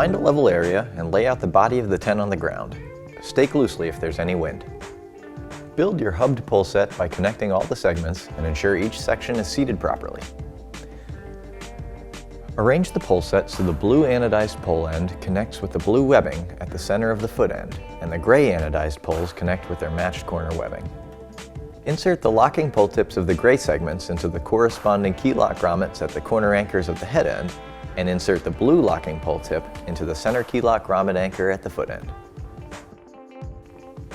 Find a level area and lay out the body of the tent on the ground. Stake loosely if there's any wind. Build your hubbed pole set by connecting all the segments and ensure each section is seated properly. Arrange the pole set so the blue anodized pole end connects with the blue webbing at the center of the foot end, and the gray anodized poles connect with their matched corner webbing. Insert the locking pole tips of the gray segments into the corresponding key lock grommets at the corner anchors of the head end, and insert the blue locking pole tip into the center key lock grommet anchor at the foot end.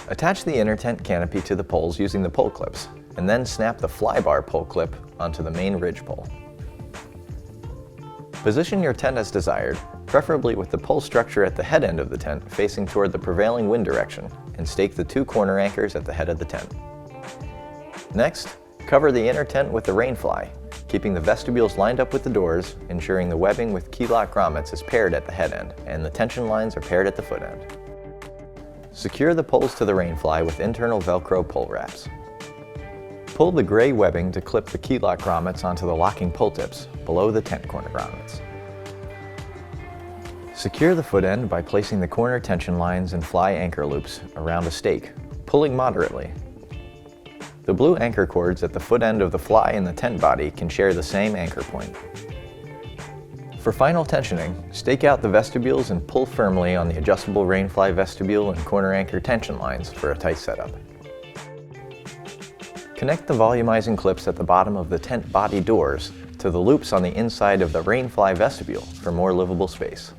Attach the inner tent canopy to the poles using the pole clips, and then snap the flybar pole clip onto the main ridge pole. Position your tent as desired, preferably with the pole structure at the head end of the tent facing toward the prevailing wind direction, and stake the 2 corner anchors at the head of the tent. Next, cover the inner tent with the Rainfly, keeping the vestibules lined up with the doors, ensuring the webbing with key lock grommets is paired at the head end, and the tension lines are paired at the foot end. Secure the poles to the Rainfly with internal Velcro pole wraps. Pull the gray webbing to clip the key lock grommets onto the locking pole tips below the tent corner grommets. Secure the foot end by placing the corner tension lines and fly anchor loops around a stake, pulling moderately. The blue anchor cords at the foot end of the fly and the tent body can share the same anchor point. For final tensioning, stake out the vestibules and pull firmly on the adjustable Rainfly vestibule and corner anchor tension lines for a tight setup. Connect the volumizing clips at the bottom of the tent body doors to the loops on the inside of the Rainfly vestibule for more livable space.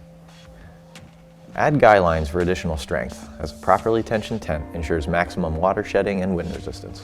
Add guy lines for additional strength, as a properly tensioned tent ensures maximum water shedding and wind resistance.